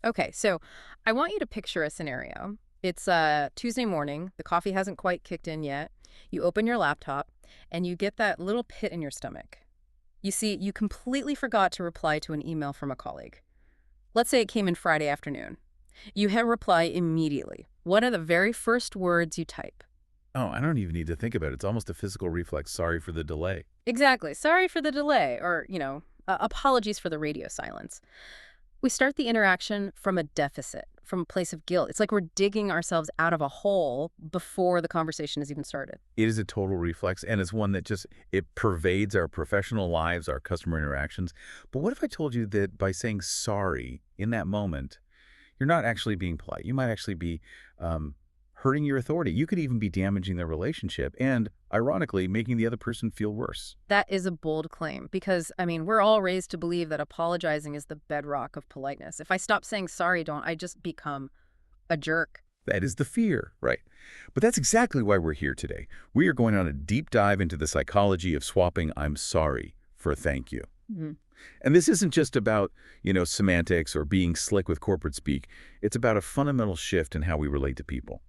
Okay, so I want you to picture a scenario. It's Tuesday morning. The coffee hasn't quite kicked in yet. You open your laptop and you get that little pit in your stomach. You see, you completely forgot to reply to an email from a colleague. Let's say it came in Friday afternoon. You hit reply immediately. What are the very first words you type? Oh, I don't even need to think about it. It's almost a physical reflex. Sorry for the delay. Exactly. Sorry for the delay, or, apologies for the radio silence. We start the interaction from a deficit, from a place of guilt. It's like we're digging ourselves out of a hole before the conversation has even started. It is a total reflex, and it's one that just it pervades our professional lives, our customer interactions. But what if I told you that by saying sorry in that moment, you're not actually being polite. You might actually be hurting your authority. You could even be damaging the relationship and, ironically, making the other person feel worse. That is a bold claim because, we're all raised to believe that apologizing is the bedrock of politeness. If I stop saying sorry, don't I just become a jerk? That is the fear, right? But that's exactly why we're here today. We are going on a deep dive into the psychology of swapping "I'm sorry" for a "thank you." Mhm. And this isn't just about, semantics or being slick with corporate speak. It's about a fundamental shift in how we relate to people.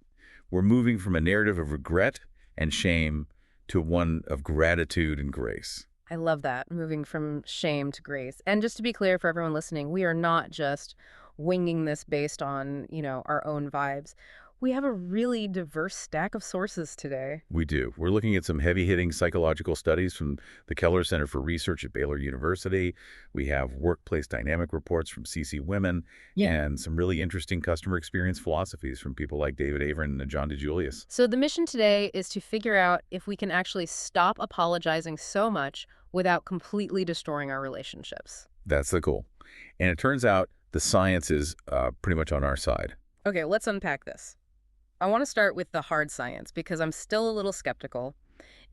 We're moving from a narrative of regret and shame to one of gratitude and grace. I love that, moving from shame to grace. And just to be clear for everyone listening, we are not just winging this based on, our own vibes. We have a really diverse stack of sources today. We do. We're looking at some heavy-hitting psychological studies from the Keller Center for Research at Baylor University. We have workplace dynamic reports from CC Women Yeah. and some really interesting customer experience philosophies from people like David Avern and John DeJulius. So the mission today is to figure out if we can actually stop apologizing so much without completely destroying our relationships. That's the goal. And it turns out the science is pretty much on our side. Okay, let's unpack this. I want to start with the hard science because I'm still a little skeptical.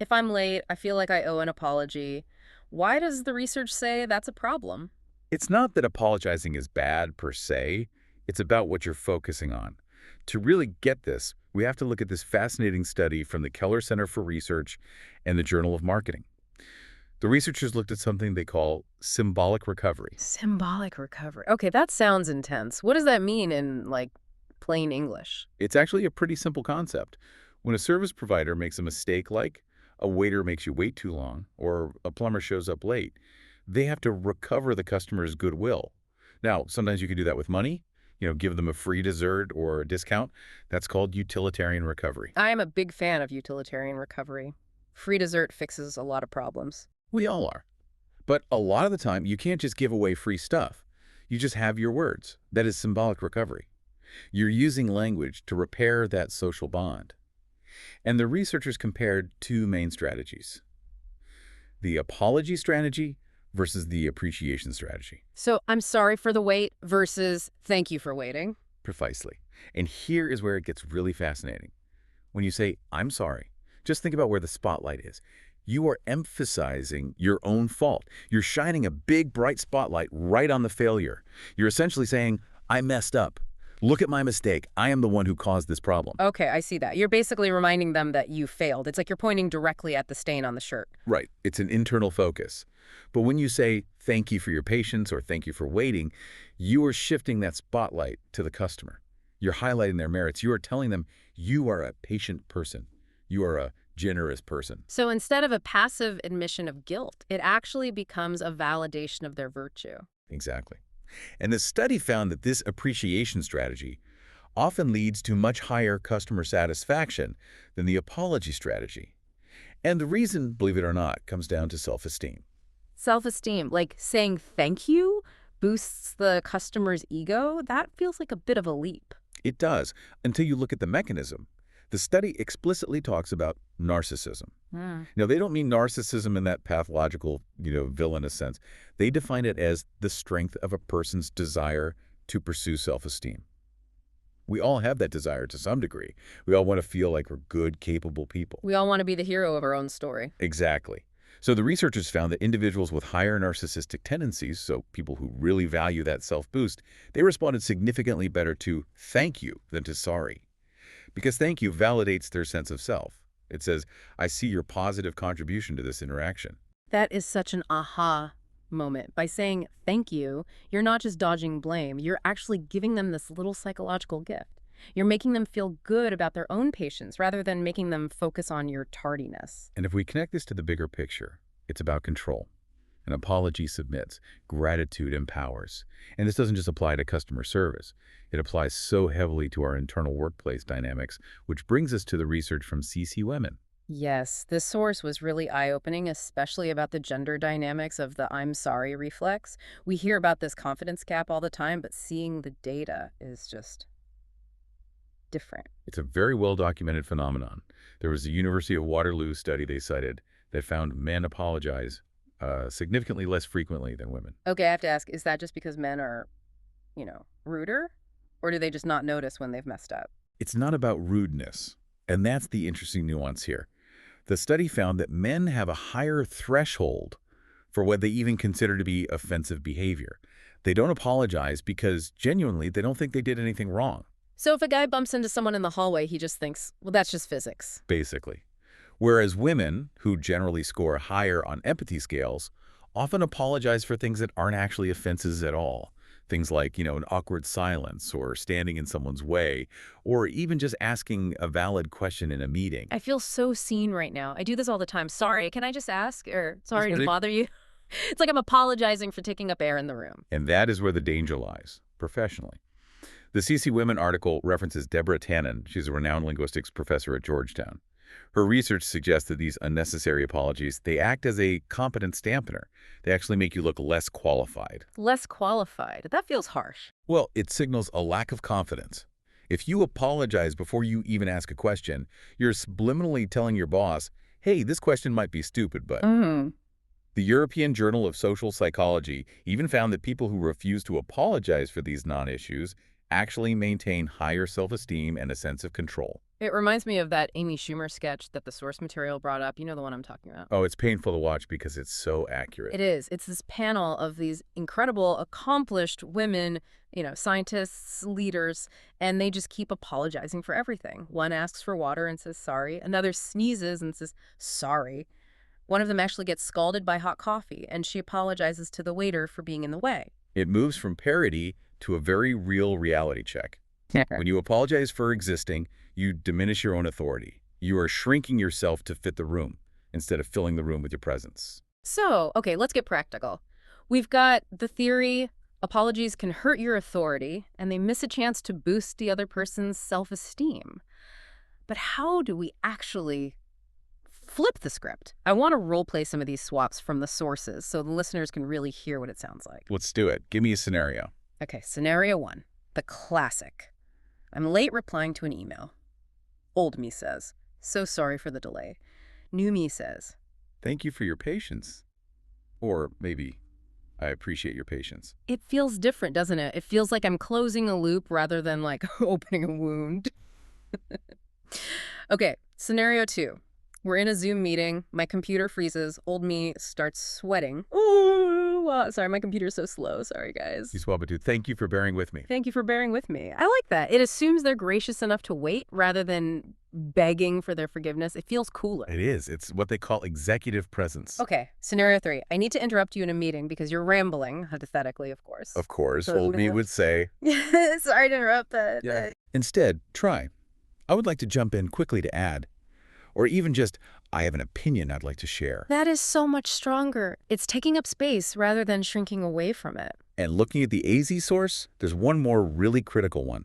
If I'm late, I feel like I owe an apology. Why does the research say that's a problem? It's not that apologizing is bad per se. It's about what you're focusing on. To really get this, we have to look at this fascinating study from the Keller Center for Research and the Journal of Marketing. The researchers looked at something they call symbolic recovery. Symbolic recovery. Okay, that sounds intense. What does that mean in, plain English? It's actually a pretty simple concept. When a service provider makes a mistake like a waiter makes you wait too long or a plumber shows up late, they have to recover the customer's goodwill. Now, sometimes you can do that with money, give them a free dessert or a discount. That's called utilitarian recovery. I am a big fan of utilitarian recovery. Free dessert fixes a lot of problems. We all are. But a lot of the time, you can't just give away free stuff. You just have your words. That is symbolic recovery. You're using language to repair that social bond. And the researchers compared two main strategies: the apology strategy versus the appreciation strategy. So I'm sorry for the wait versus thank you for waiting. Precisely. And here is where it gets really fascinating. When you say, "I'm sorry," just think about where the spotlight is. You are emphasizing your own fault. You're shining a big, bright spotlight right on the failure. You're essentially saying, "I messed up. Look at my mistake. I am the one who caused this problem." Okay, I see that. You're basically reminding them that you failed. It's like you're pointing directly at the stain on the shirt. Right. It's an internal focus. But when you say, "Thank you for your patience," or "Thank you for waiting," you are shifting that spotlight to the customer. You're highlighting their merits. You are telling them you are a patient person. You are a generous person. So instead of a passive admission of guilt, it actually becomes a validation of their virtue. Exactly. And the study found that this appreciation strategy often leads to much higher customer satisfaction than the apology strategy. And the reason, believe it or not, comes down to self-esteem. Self-esteem, like saying thank you, boosts the customer's ego. That feels like a bit of a leap. It does, until you look at the mechanism. The study explicitly talks about narcissism. Hmm. Now, they don't mean narcissism in that pathological, villainous sense. They define it as the strength of a person's desire to pursue self-esteem. We all have that desire to some degree. We all want to feel like we're good, capable people. We all want to be the hero of our own story. Exactly. So the researchers found that individuals with higher narcissistic tendencies, so people who really value that self-boost, they responded significantly better to "thank you" than to "sorry." Because "thank you" validates their sense of self. It says, "I see your positive contribution to this interaction." That is such an aha moment. By saying thank you, you're not just dodging blame, you're actually giving them this little psychological gift. You're making them feel good about their own patience rather than making them focus on your tardiness. And if we connect this to the bigger picture, it's about control. An apology submits, gratitude empowers. And this doesn't just apply to customer service. It applies so heavily to our internal workplace dynamics, which brings us to the research from CC Women. Yes, this source was really eye-opening, especially about the gender dynamics of the I'm sorry reflex. We hear about this confidence gap all the time, but seeing the data is just different. It's a very well-documented phenomenon. There was a University of Waterloo study they cited that found men apologize significantly less frequently than women. Okay, I have to ask, is that just because men are, ruder? Or do they just not notice when they've messed up? It's not about rudeness, and that's the interesting nuance here. The study found that men have a higher threshold for what they even consider to be offensive behavior. They don't apologize because, genuinely, they don't think they did anything wrong, So if a guy bumps into someone in the hallway, he just thinks, well, that's just physics. basically. Whereas women, who generally score higher on empathy scales, often apologize for things that aren't actually offenses at all. Things like, an awkward silence or standing in someone's way, or even just asking a valid question in a meeting. I feel so seen right now. I do this all the time. Sorry, can I just ask? Or sorry to Really? bother you. It's like I'm apologizing for taking up air in the room. And that is where the danger lies, professionally. The CC Women article references Deborah Tannen. She's a renowned linguistics professor at Georgetown. Her research suggests that these unnecessary apologies, they act as a competence dampener. They actually make you look less qualified. Less qualified. That feels harsh. Well, it signals a lack of confidence. If you apologize before you even ask a question, you're subliminally telling your boss, hey, this question might be stupid, but... Mm-hmm. The European Journal of Social Psychology even found that people who refuse to apologize for these non-issues actually maintain higher self-esteem and a sense of control. It reminds me of that Amy Schumer sketch that the source material brought up. You know the one I'm talking about. Oh, it's painful to watch because it's so accurate. It is. It's this panel of these incredible, accomplished women, scientists, leaders, and they just keep apologizing for everything. One asks for water and says sorry. Another sneezes and says sorry. One of them actually gets scalded by hot coffee, and she apologizes to the waiter for being in the way. It moves from parody to a very real reality check. When you apologize for existing, you diminish your own authority. You are shrinking yourself to fit the room instead of filling the room with your presence. So, okay, let's get practical. We've got the theory apologies can hurt your authority, and they miss a chance to boost the other person's self-esteem. But how do we actually flip the script? I want to role-play some of these swaps from the sources so the listeners can really hear what it sounds like. Let's do it. Give me a scenario. Okay, scenario one, the classic. I'm late replying to an email. Old me says, so sorry for the delay. New me says, Thank you for your patience. Or maybe, I appreciate your patience. it feels different, doesn't it? It feels like I'm closing a loop rather than like opening a wound. Okay, scenario two. We're in a Zoom meeting. My computer freezes. Old me starts sweating. Ooh, sorry, my computer's so slow. Sorry, guys. Swabatu, thank you for bearing with me. Thank you for bearing with me. I like that. It assumes they're gracious enough to wait rather than begging for their forgiveness. It feels cooler. It is. It's what they call executive presence. Okay, scenario three. I need to interrupt you in a meeting because you're rambling, hypothetically, of course. Of course, So old me would say, Sorry to interrupt that. yeah. Instead, try. I would like to jump in quickly to add. Or even just, I have an opinion I'd like to share. That is so much stronger. It's taking up space rather than shrinking away from it. And looking at the AZ source, there's one more really critical one.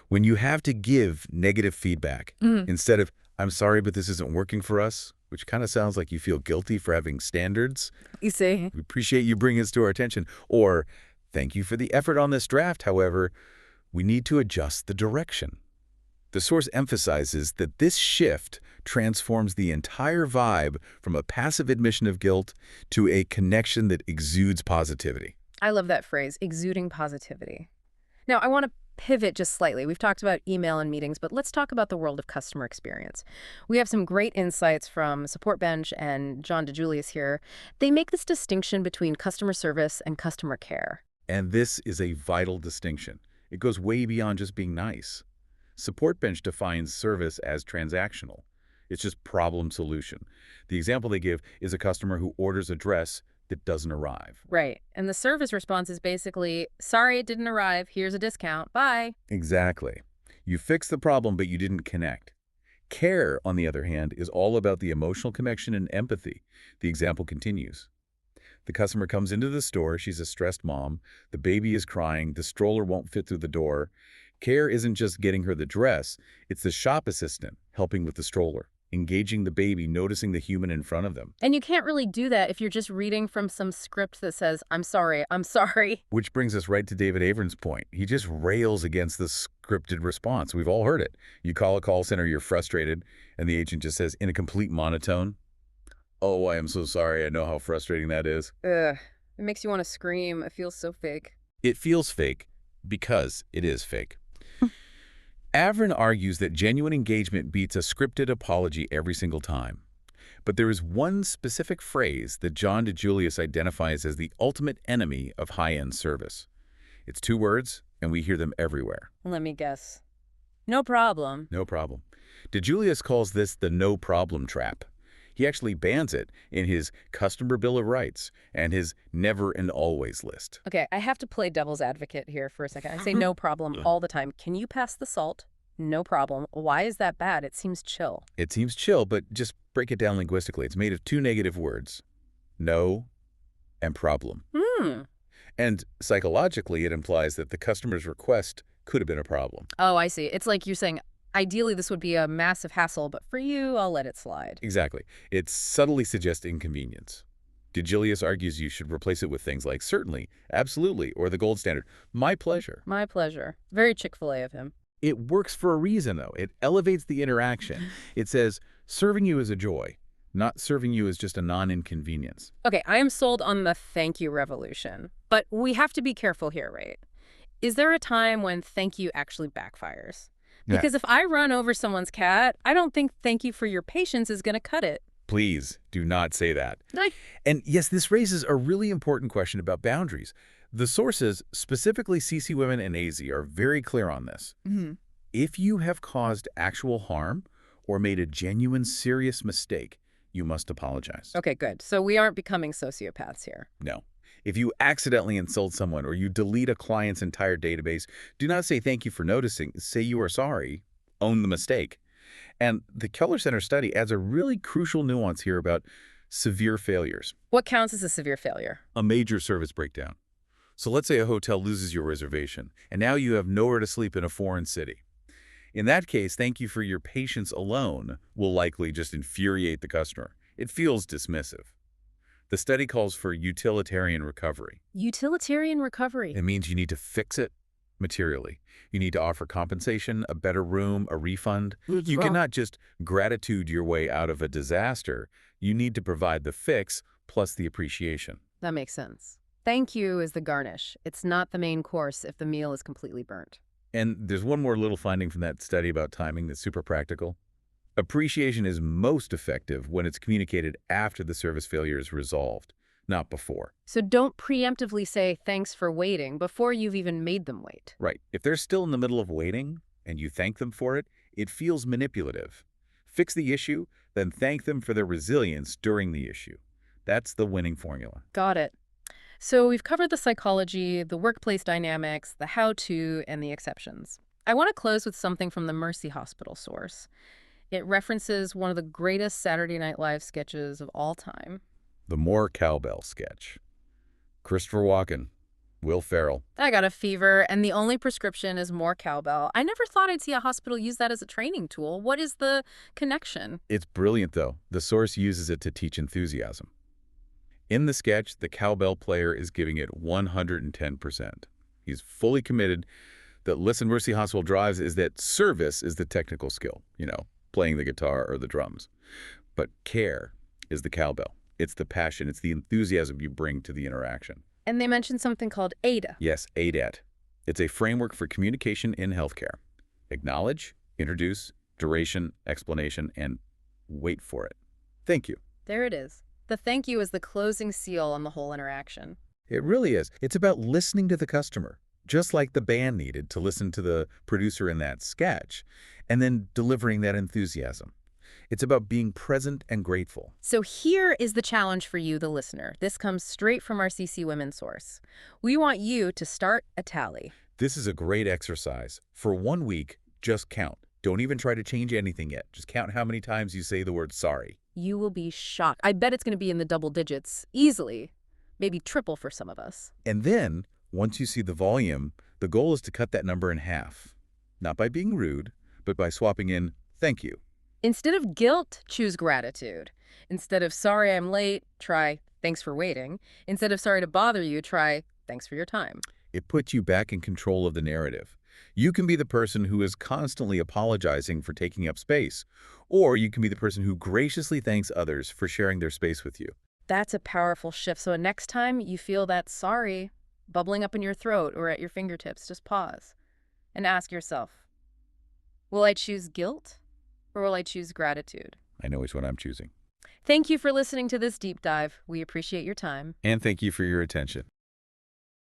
When you have to give negative feedback, instead of, I'm sorry, but this isn't working for us, which kind of sounds like you feel guilty for having standards. You see? We appreciate you bringing this to our attention. Or, thank you for the effort on this draft, however, we need to adjust the direction. The source emphasizes that this shift transforms the entire vibe from a passive admission of guilt to a connection that exudes positivity. I love that phrase, exuding positivity. Now, I want to pivot just slightly. We've talked about email and meetings, but let's talk about the world of customer experience. We have some great insights from Support Bench and John DeJulius here. They make this distinction between customer service and customer care. And this is a vital distinction. It goes way beyond just being nice. Support Bench defines service as transactional. It's just problem solution. The example they give is a customer who orders a dress that doesn't arrive. Right. And the service response is basically, sorry, it didn't arrive. Here's a discount. Bye. Exactly. You fixed the problem, but you didn't connect. Care, on the other hand, is all about the emotional connection and empathy. The example continues. The customer comes into the store. She's a stressed mom. The baby is crying. The stroller won't fit through the door. Care isn't just getting her the dress. It's the shop assistant helping with the stroller, engaging the baby, noticing the human in front of them. And you can't really do that if you're just reading from some script that says, I'm sorry, I'm sorry. Which brings us right to David Averin's point. He just rails against the scripted response. We've all heard it. You call a call center, you're frustrated, and the agent just says in a complete monotone, "Oh, I am so sorry. I know how frustrating that is." Ugh. It makes you want to scream. It feels so fake. It feels fake because it is fake. Averin argues that genuine engagement beats a scripted apology every single time. But there is one specific phrase that John DeJulius identifies as the ultimate enemy of high-end service. It's 2 words, and we hear them everywhere. Let me guess. No problem. No problem. DeJulius calls this the no problem trap. He actually bans it in his Customer Bill of Rights and his Never and Always list. Okay, I have to play devil's advocate here for a second. I say no problem all the time. Can you pass the salt? No problem. Why is that bad? It seems chill. It seems chill, but just break it down linguistically. It's made of 2 negative words, no and problem. And psychologically, it implies that the customer's request could have been a problem. Oh, I see. It's like you're saying, ideally this would be a massive hassle, but for you, I'll let it slide. Exactly. It subtly suggests inconvenience. DeJulius argues you should replace it with things like certainly, absolutely, or the gold standard, my pleasure. My pleasure. Very Chick-fil-A of him. It works for a reason, though. It elevates the interaction. It says, serving you is a joy, not serving you as just a non-inconvenience. Okay, I am sold on the thank you revolution. But we have to be careful here, right? Is there a time when thank you actually backfires? Because if I run over someone's cat, I don't think thank you for your patience is going to cut it. Please do not say that. And yes, this raises a really important question about boundaries. The sources, specifically CC Women and AZ, are very clear on this. If you have caused actual harm or made a genuine serious mistake, you must apologize. Okay, good. So we aren't becoming sociopaths here. No. If you accidentally insult someone or you delete a client's entire database, do not say thank you for noticing. Say you are sorry. Own the mistake. And the Keller Center study adds a really crucial nuance here about severe failures. What counts as a severe failure? A major service breakdown. So let's say a hotel loses your reservation, and now you have nowhere to sleep in a foreign city. In that case, thank you for your patience alone will likely just infuriate the customer. It feels dismissive. The study calls for utilitarian recovery. Utilitarian recovery. It means you need to fix it materially. You need to offer compensation, a better room, a refund. You cannot just gratitude your way out of a disaster. You need to provide the fix plus the appreciation. That makes sense. Thank you is the garnish. It's not the main course if the meal is completely burnt. And there's one more little finding from that study about timing that's super practical. Appreciation is most effective when it's communicated after the service failure is resolved, not before. So don't preemptively say thanks for waiting before you've even made them wait. Right. If they're still in the middle of waiting and you thank them for it, it feels manipulative. Fix the issue, then thank them for their resilience during the issue. That's the winning formula. Got it. So we've covered the psychology, the workplace dynamics, the how-to, and the exceptions. I want to close with something from the Mercy Hospital source. It references one of the greatest Saturday Night Live sketches of all time. The More Cowbell sketch. Christopher Walken, Will Ferrell. I got a fever, and the only prescription is more cowbell. I never thought I'd see a hospital use that as a training tool. What is the connection? It's brilliant, though. The source uses it to teach enthusiasm. In the sketch, the cowbell player is giving it 110%. He's fully committed. That Listen Mercy Hospital drives is that service is the technical skill, playing the guitar or the drums. But care is the cowbell. It's the passion. It's the enthusiasm you bring to the interaction. And they mentioned something called ADA. Yes, ADAT. It's a framework for communication in healthcare. Acknowledge, introduce, duration, explanation, and wait for it. Thank you. There it is. The thank you is the closing seal on the whole interaction. It really is. It's about listening to the customer, just like the band needed to listen to the producer in that sketch, and then delivering that enthusiasm. It's about being present and grateful. So here is the challenge for you, the listener. This comes straight from our CC Women source. We want you to start a tally. This is a great exercise. For 1 week, just count. Don't even try to change anything yet. Just count how many times you say the word sorry. You will be shocked. I bet it's going to be in the double digits, easily. Maybe triple for some of us. And then, once you see the volume, the goal is to cut that number in half. Not by being rude, but by swapping in thank you. Instead of guilt, choose gratitude. Instead of sorry I'm late, try thanks for waiting. Instead of sorry to bother you, try thanks for your time. It puts you back in control of the narrative. You can be the person who is constantly apologizing for taking up space, or you can be the person who graciously thanks others for sharing their space with you. That's a powerful shift. So next time you feel that sorry bubbling up in your throat or at your fingertips, just pause and ask yourself, will I choose guilt or will I choose gratitude? I know which one I'm choosing. Thank you for listening to this deep dive. We appreciate your time. And thank you for your attention.